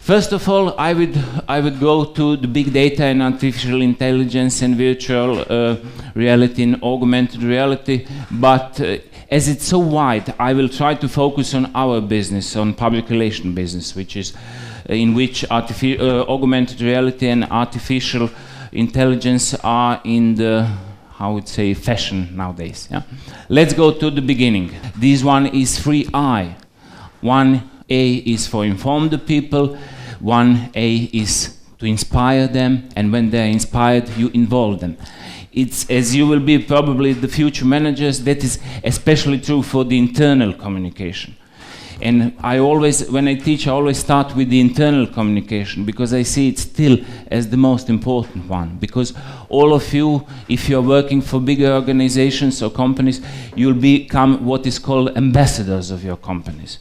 First of all, I would go to the big data and artificial intelligence and virtual reality and augmented reality, but as it's so wide, I will try to focus on our business, on public relation business, which is in which augmented reality and artificial intelligence are in the, how would say, fashion nowadays. Yeah? Let's go to the beginning. This one is 3I. 1A is for inform the people, 1A is to inspire them, and when they're inspired, you involve them. It's, as you will be probably the future managers, that is especially true for the internal communication. And I always, when I teach, I always start with the internal communication, because I see it still as the most important one. Because all of you, if you're working for bigger organizations or companies, you'll become what is called ambassadors of your companies.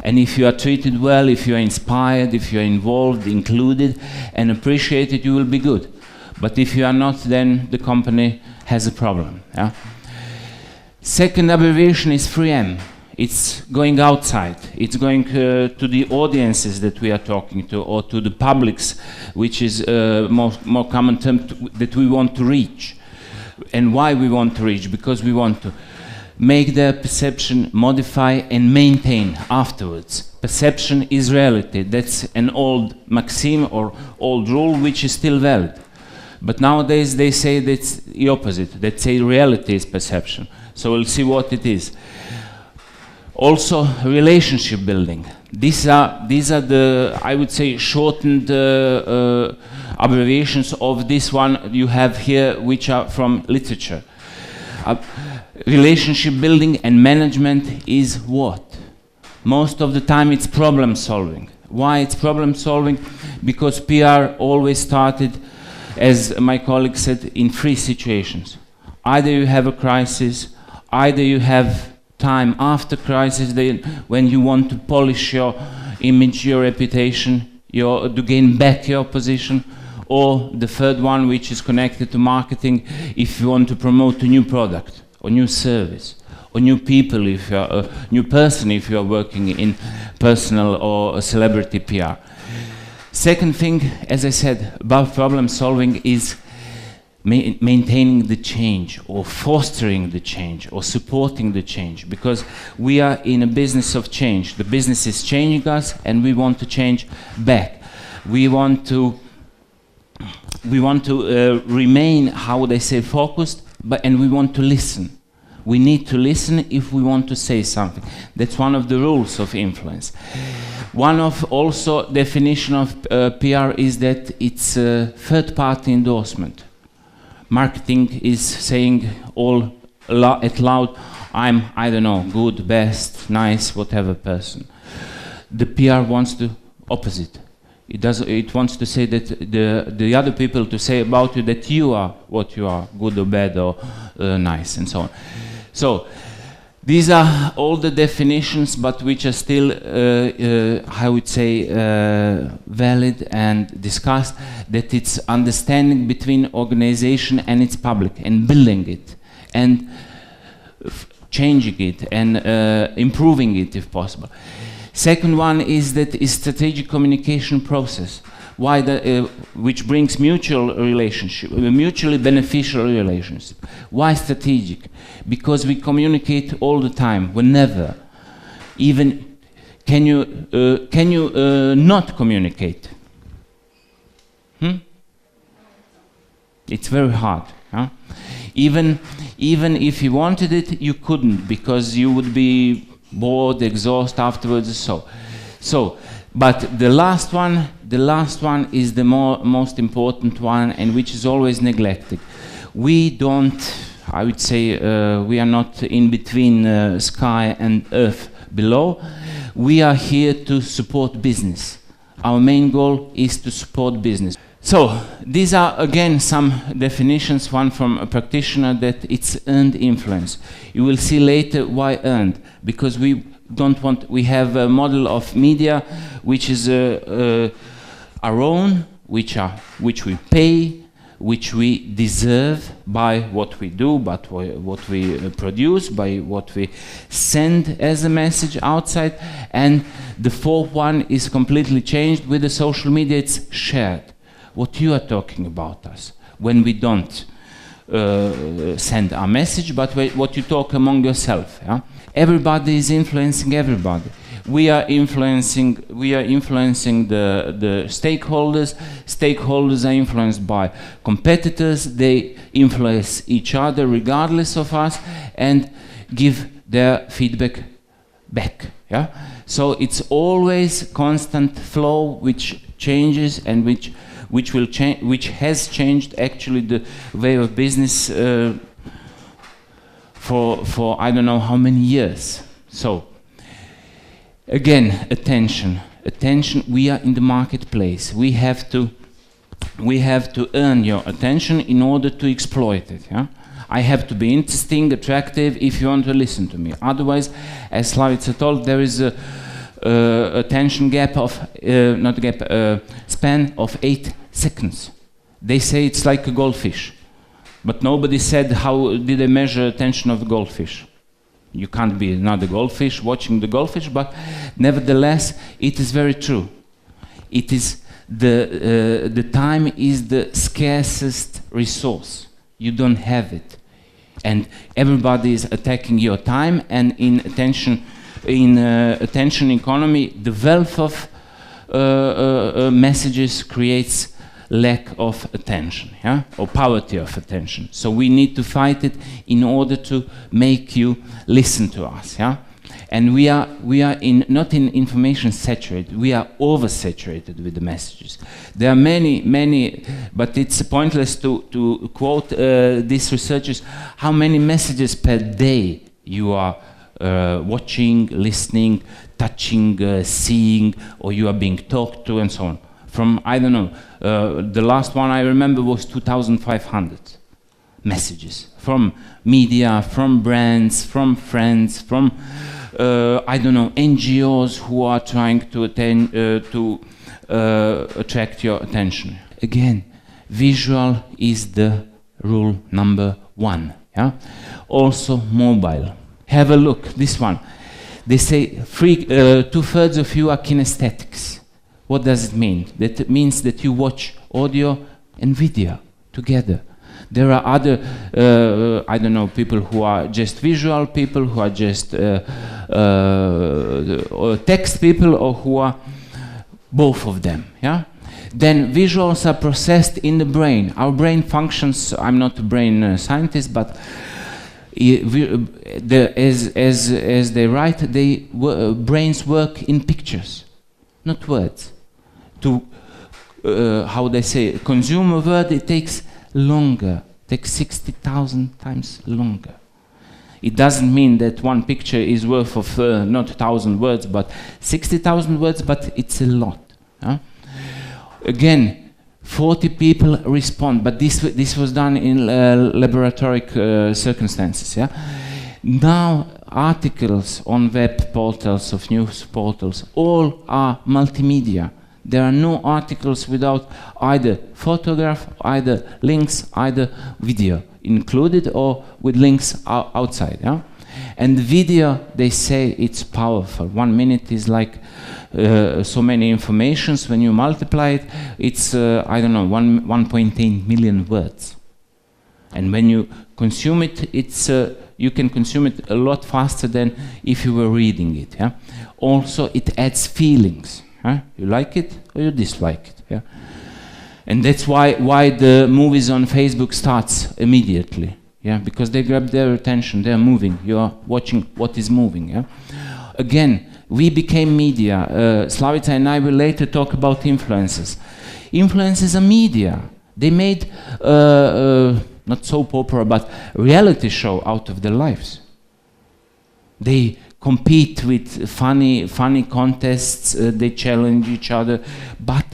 And if you are treated well, if you are inspired, if you are involved, included, and appreciated, you will be good. But if you are not, then the company has a problem. Yeah? Second abbreviation is 3M. It's going outside. It's going to the audiences that we are talking to, or to the publics, which is more common term that we want to reach. And why we want to reach? Because we want to make their perception, modify and maintain afterwards. Perception is reality. That's an old maxim or old rule which is still valid. But nowadays they say that's the opposite. They say reality is perception. So we'll see what it is. Also, relationship building. These are the, I would say, shortened abbreviations of this one you have here, which are from literature. Relationship building and management is what? Most of the time it's problem solving. Why it's problem solving? Because PR always started, as my colleague said, in 3 situations. Either you have a crisis, either you have time after crisis, when you want to polish your image, your reputation, to gain back your position, or the third one, which is connected to marketing, if you want to promote a new product, or new service, or new people, if you're a new person, if you're working in personal or celebrity PR. Second thing, as I said, about problem solving is maintaining the change, or fostering the change, or supporting the change, because we are in a business of change. The business is changing us, and we want to change back. We want to remain, how would I say, focused, and we want to listen. We need to listen if we want to say something. That's one of the rules of influence. One of also definition of PR is that it's a third-party endorsement. Marketing is saying all at loud, I'm, I don't know, good, best, nice, whatever person. The PR wants the opposite. It wants to say that the other people to say about you that you are what you are, good or bad or nice, and so on. So these are all the definitions, but which are still, I would say, valid and discussed, that it's understanding between organization and its public, and building it, and changing it, and improving it if possible. Second one is that is strategic communication process, which brings mutual relationship, mutually beneficial relationship. Why strategic? Because we communicate all the time, whenever. Even can you not communicate? It's very hard. Huh? Even if you wanted it, you couldn't, because you would be bored, exhausted afterwards. But the last one is the most important one, and which is always neglected. We don't, I would say, we are not in between sky and earth below. We are here to support business. Our main goal is to support business. So these are again some definitions, one from a practitioner, that it's earned influence. You will see later why earned, because we have a model of media which is our own, which we pay, which we deserve by what we do, but what we produce, by what we send as a message outside. And the fourth one is completely changed with the social media. It's shared. What you are talking about us when we don't send our message, but what you talk among yourself. Yeah? Everybody is influencing everybody. We are influencing the stakeholders. Stakeholders are influenced by competitors. They influence each other regardless of us and give their feedback back. Yeah? So it's always constant flow which changes and which will change, which has changed actually the way of business for I don't know how many years. So again, attention. We are in the marketplace. We have to earn your attention in order to exploit it. Yeah? I have to be interesting, attractive, if you want to listen to me. Otherwise, as Slavica told, there is a attention gap of span of 8 seconds. They say it's like a goldfish, but nobody said how did they measure attention of the goldfish. You can't be another goldfish watching the goldfish, but nevertheless, it is very true. It is the time is the scarcest resource. You don't have it, and everybody is attacking your time. And in attention economy, the wealth of messages creates lack of attention, yeah? Or poverty of attention. So we need to fight it in order to make you listen to us, yeah? And we are not in information saturated, we are oversaturated with the messages. There are many, but it's pointless to quote these researchers, how many messages per day you are watching, listening, touching, seeing, or you are being talked to, and so on. From, I don't know, the last one I remember was 2,500 messages from media, from brands, from friends, from I don't know, NGOs who are trying to attract your attention. Again, visual is the rule number 1. Yeah? Also mobile. Have a look, this one. They say 2/3 of you are kinesthetics. What does it mean? That means that you watch audio and video together. There are other, I don't know, people who are just visual people, who are just text people, or who are both of them. Yeah? Then visuals are processed in the brain. Our brain functions, I'm not a brain scientist, but as they write, brains work in pictures, not words. To, how they say, consume a word, it takes longer, takes 60,000 times longer. It doesn't mean that one picture is worth of not 1,000 words, but 60,000 words, but it's a lot. Huh? Again, 40 people respond, but this was done in laboratory circumstances. Yeah? Now articles on web portals, of news portals, all are multimedia. There are no articles without either photograph, either links, either video included, or with links outside. Yeah? And video, they say it's powerful. 1 minute is like so many informations. When you multiply it, it's, I don't know, 1.8 million words. And when you consume it, it's, you can consume it a lot faster than if you were reading it. Yeah? Also, it adds feelings. Huh? You like it or you dislike it. Yeah? And that's why the movies on Facebook starts immediately. Yeah? Because they grab their attention, they're moving, you are watching what is moving. Yeah? Again, we became media. Slavica and I will later talk about influencers. Influencers are media. They made, not soap opera, but reality show out of their lives. They compete with funny contests, they challenge each other, but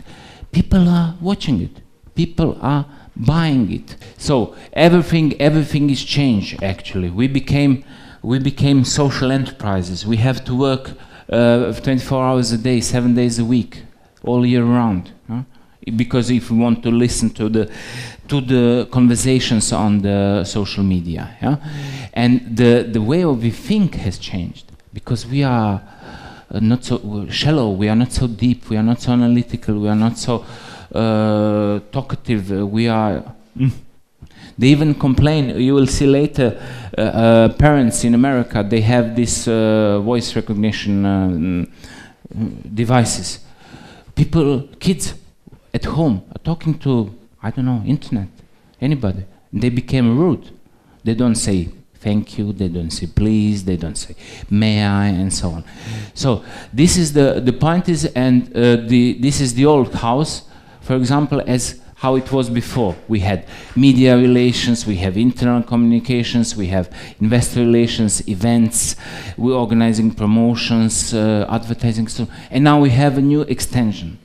people are watching it. People are buying it. So everything is changed actually. We became social enterprises. We have to work 24 hours a day, 7 days a week, all year round. Huh? because if we want to listen to the conversations on the social media, yeah? And the way we think has changed, because we are not so shallow, we are not so deep, we are not so analytical, we are not so talkative, we are... They even complain, you will see later, parents in America, they have this voice recognition devices. Kids at home are talking to, I don't know, internet, anybody. They became rude. They don't say thank you, they don't say please, they don't say may I, and so on. So this is the point is, and this is the old house, for example, as how it was before. We had media relations, we have internal communications, we have investor relations, events, we're organizing promotions, advertising, so, and now we have a new extension.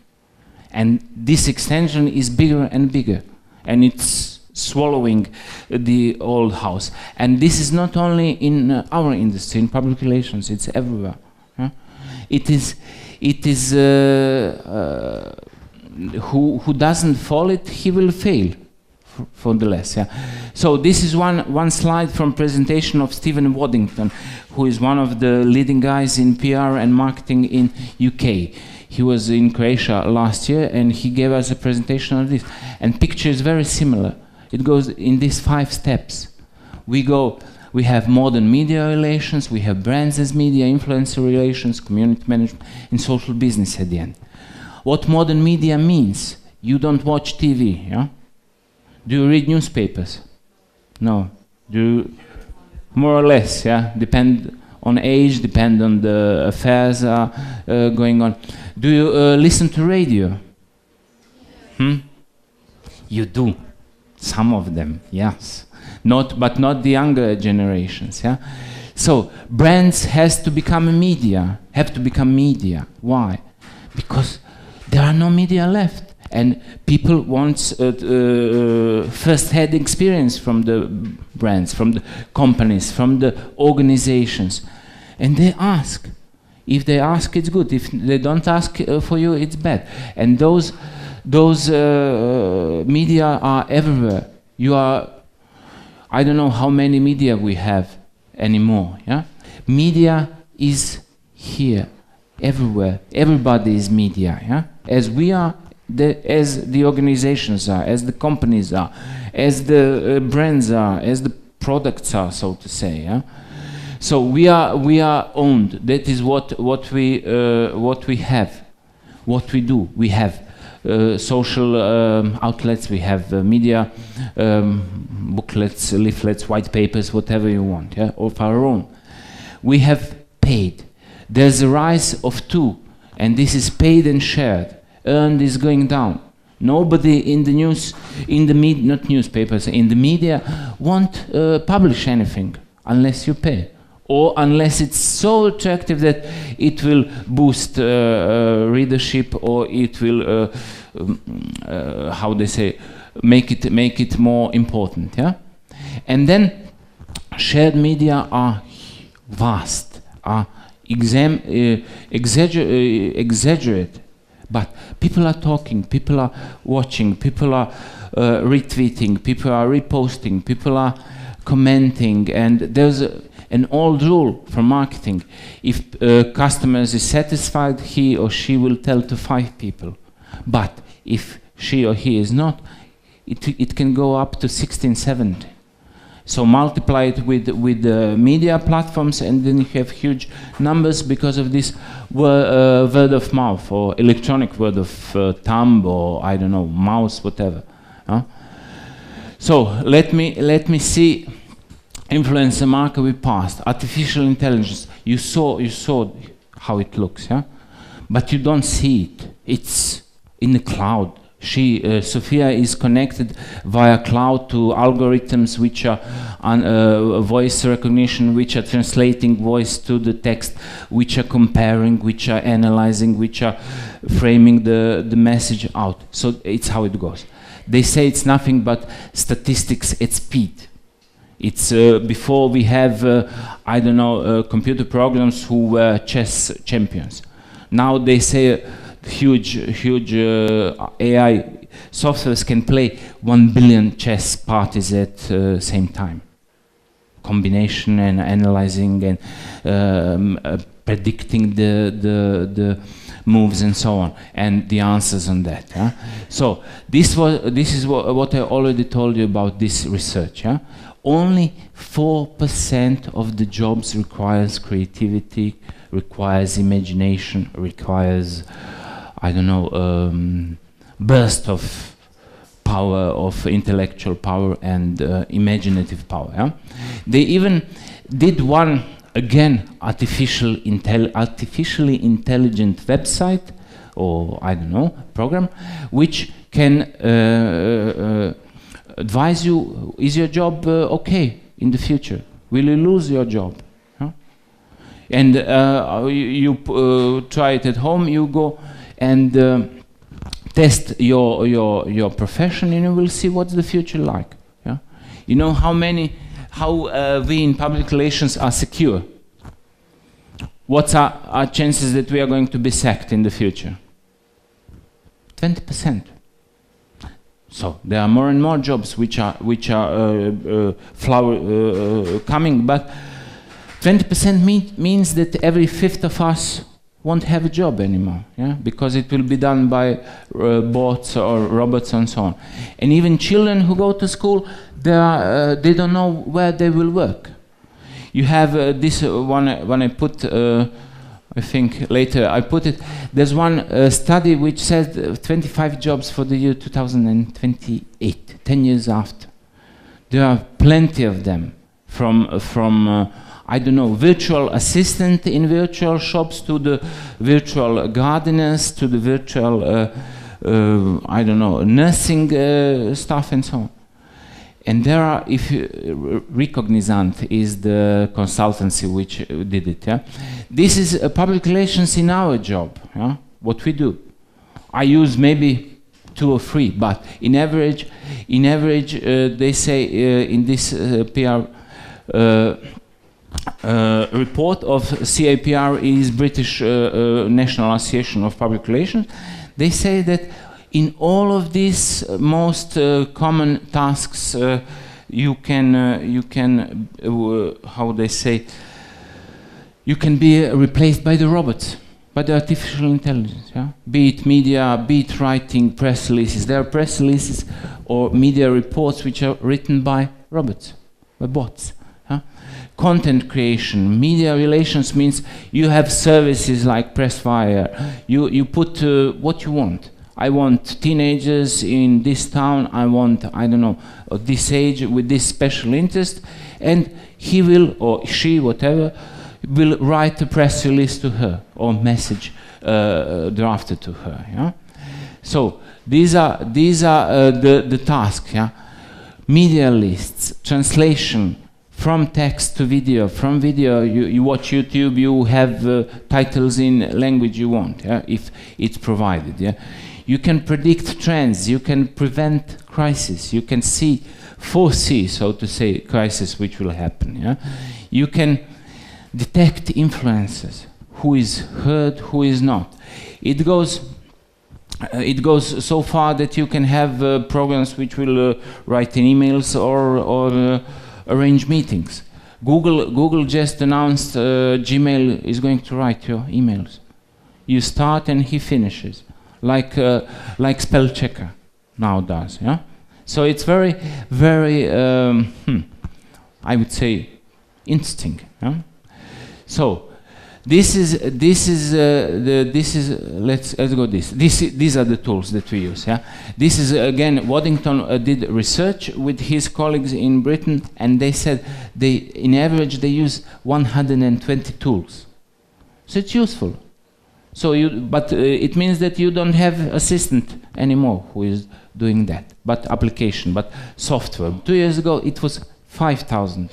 And this extension is bigger and bigger, and it's swallowing the old house. And this is not only in our industry, in public relations, it's everywhere. Huh? It is who doesn't follow it, he will fail, for the less. Yeah. So this is one slide from presentation of Stephen Waddington, who is one of the leading guys in PR and marketing in UK. He was in Croatia last year, and he gave us a presentation on this. And picture is very similar. It goes in these 5 steps. We have modern media relations, we have brands as media, influencer relations, community management, and social business at the end. What modern media means, you don't watch TV, yeah? Do you read newspapers? No. Do you, more or less, yeah? Depend on age, depend on the affairs going on. Do you listen to radio? You do. Some of them, yes. But not the younger generations, yeah? So brands have to become media. Why? Because there are no media left, and people want first-hand experience from the brands, from the companies, from the organizations, and they ask. If they ask, it's good. If they don't ask for you, it's bad. And those media are everywhere. I don't know how many media we have anymore. Yeah, media is here. Everywhere, everybody is media, yeah? As we are, as the organizations are, as the companies are, as the brands are, as the products are, so to say, yeah? So we are owned. That is what we have, what we do. We have social outlets, we have media booklets, leaflets, white papers, whatever you want, yeah? Of our own. We have paid. There's a rise of 2, and this is paid and shared. Earned is going down. Nobody in the news, not newspapers, in the media won't publish anything unless you pay, or unless it's so attractive that it will boost readership, or it will, how they say, make it more important. Yeah, and then shared media are vast, are exaggerate, but people are talking, people are watching, people are retweeting, people are reposting, people are commenting, and there's an old rule for marketing. If customers is satisfied, he or she will tell to 5 people, but if she or he is not, it can go up to 16, 17. So multiply it with the media platforms, and then you have huge numbers because of this word of mouth, or electronic word of thumb, or I don't know, mouse, whatever. So let me see influencer market we passed. Artificial intelligence. You saw how it looks, yeah, but you don't see it. It's in the cloud. Sophia is connected via cloud to algorithms which are voice recognition, which are translating voice to the text, which are comparing, which are analyzing, which are framing the message out. So it's how it goes. They say it's nothing but statistics at speed. It's before we have, I don't know, computer programs who were chess champions. Now they say huge AI softwares can play 1 billion chess parties at same time. Combination and analyzing and predicting the moves and so on, and the answers on that. Yeah? So this is what I already told you about this research. Yeah? Only 4% of the jobs requires creativity, requires imagination, requires, I don't know, burst of power, of intellectual power and imaginative power. Yeah? They even did one, again, artificially intelligent website, or I don't know, program, which can advise you, is your job okay in the future? Will you lose your job? Huh? And you try it at home, you go and test your profession, and you will see what's the future like. Yeah? You know how we in public relations are secure? What's our chances that we are going to be sacked in the future? 20%. So there are more and more jobs which are coming, but 20% means that every fifth of us won't have a job anymore, yeah? Because it will be done by bots or robots and so on. And even children who go to school, they don't know where they will work. You have this one, when I put, I think later I put it, there's one study which says 25 jobs for the year 2028, 10 years after. There are plenty of them, from I don't know, virtual assistant in virtual shops, to the virtual gardeners, to the virtual, I don't know, nursing stuff and so on. And there are, if Recognizant is the consultancy which did it. Yeah? This is public relations in our job, yeah? What we do. I use maybe 2 or 3, but in average, they say in this PR report of CAPR, is British National Association of Public Relations, they say that in all of these most common tasks, you can how they say, you can be replaced by the robots, by the artificial intelligence. Yeah? Be it media, be it writing press releases. There are press releases or media reports which are written by robots, by bots. Content creation, media relations means you have services like Pressfire. You put what you want. I want teenagers in this town, I want, I don't know, this age with this special interest, and he will, or she, whatever, will write a press release to her, or message drafted to her. Yeah? So these are the tasks. Yeah? Media lists, translation, from text to video, from video you watch YouTube, you have titles in language you want, yeah? If it's provided. Yeah? You can predict trends, you can prevent crisis, you can foresee, so to say, crisis which will happen. Yeah? You can detect influences, who is heard, who is not. It goes so far that you can have programs which will write in emails or arrange meetings. Google just announced Gmail is going to write your emails. You start and he finishes, like spell checker now does. Yeah. So it's very, very, I would say, interesting. Yeah? So this is let's go this. These are the tools that we use. Yeah. This is again Waddington did research with his colleagues in Britain, and they said in average they use 120 tools. So it's useful. So but it means that you don't have assistant anymore who is doing that, but application, but software. 2 years ago it was 5,000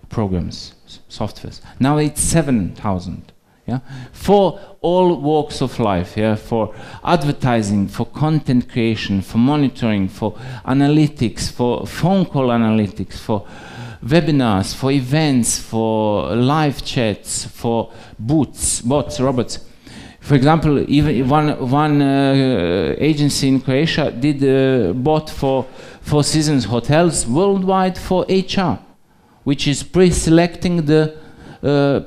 programs, softwares. Now it's 7,000. Yeah? For all walks of life, yeah? For advertising, for content creation, for monitoring, for analytics, for phone call analytics, for webinars, for events, for live chats, for bots, robots, For example, even one agency in Croatia did bought for Four Seasons hotels worldwide for HR, which is pre-selecting the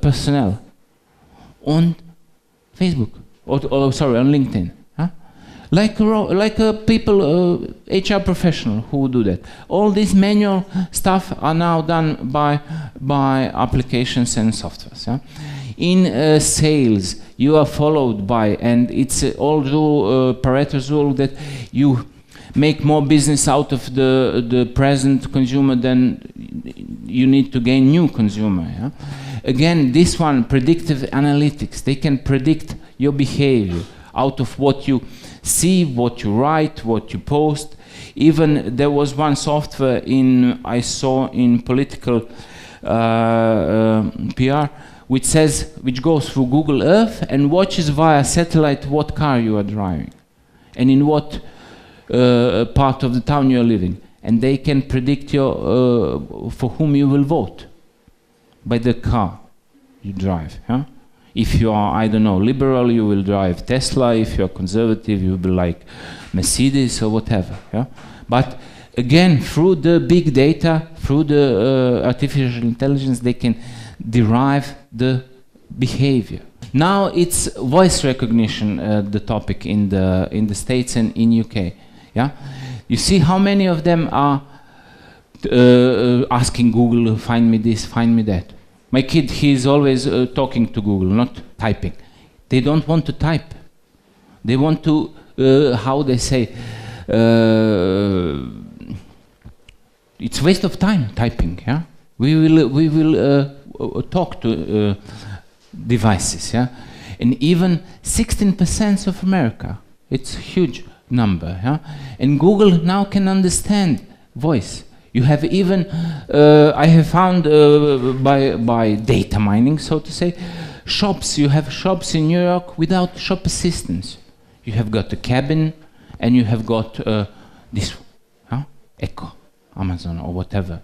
personnel on Facebook, or sorry, on LinkedIn. Huh? Like people, HR professional who do that. All this manual stuff are now done by applications and softwares. Yeah? In sales, you are followed by, and it's all through Pareto's rule that you make more business out of the present consumer than you need to gain new consumer. Yeah? Again, this one, predictive analytics, they can predict your behavior out of what you see, what you write, what you post. Even there was one software I saw in political PR, which goes through Google Earth and watches via satellite what car you are driving and in what part of the town you are living, and they can predict for whom you will vote by the car you drive. Yeah? If you are, I don't know, liberal, you will drive Tesla. If you are conservative, you will be like Mercedes or whatever. Yeah? But again, through the big data, through the artificial intelligence, they can derive the behavior. Now it's voice recognition, the topic in the States and in UK. Yeah, you see how many of them are asking Google, find me this, find me that. My kid, he is always talking to Google, not typing. They don't want to type. They want to, how they say, it's waste of time typing. Yeah, we will talk to devices. Yeah, and even 16% of America. It's huge number. Yeah, and Google now can understand voice. You have even, I have found by data mining, so to say, shops. You have shops in New York without shop assistants. You have got a cabin, and you have got this, Echo, Amazon or whatever.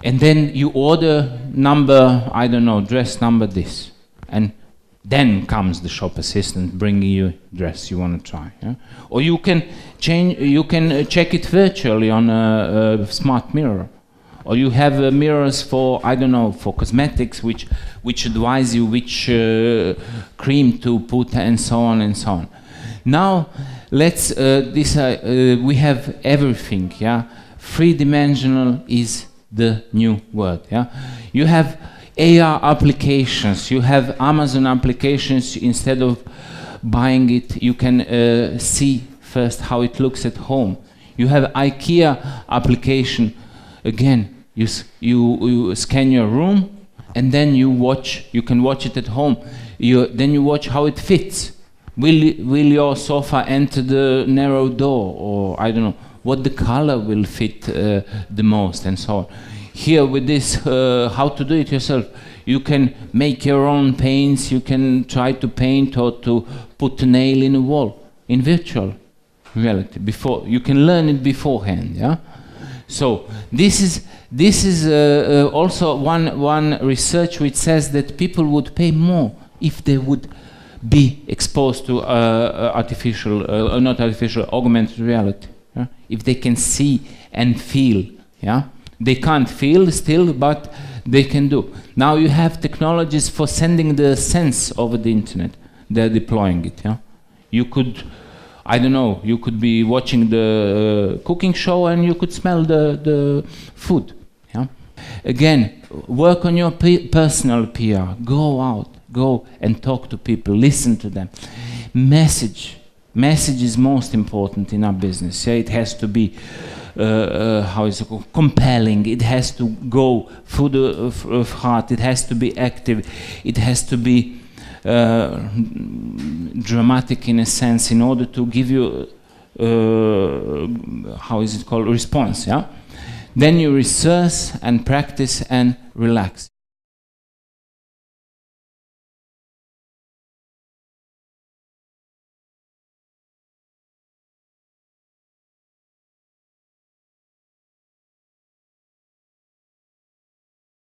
And then you order number, I don't know, dress number this. And then comes the shop assistant bringing you dress you want to try. Yeah? Or you can check it virtually on a smart mirror. Or you have mirrors for, I don't know, for cosmetics, which advise you which cream to put and so on and so on. Now, let's, we have everything, yeah? Three-dimensional is the new word, yeah? You have AR applications, you have Amazon applications. Instead of buying it, you can see first how it looks at home. You have IKEA application. Again, you scan your room, and then you can watch it at home. Then you watch how it fits. Will your sofa enter the narrow door, or I don't know, what the color will fit the most, and so on. Here with this, how to do it yourself, you can make your own paints, you can try to paint or to put a nail in a wall in virtual reality. You can learn it beforehand, yeah? So this is also one research which says that people would pay more if they would be exposed to augmented reality. Yeah? If they can see and feel, yeah? They can't feel still, but they can do. Now you have technologies for sending the sense over the internet. They're deploying it. Yeah? You could, I don't know, you could be watching the cooking show and you could smell the food. Yeah? Again, work on your personal PR. Go out, go and talk to people, listen to them. Message is most important in our business. Yeah? It has to be how is it called? Compelling. It has to go through the heart. It has to be active. It has to be dramatic in a sense, in order to give you how is it called, response. Yeah. Then you research and practice and relax.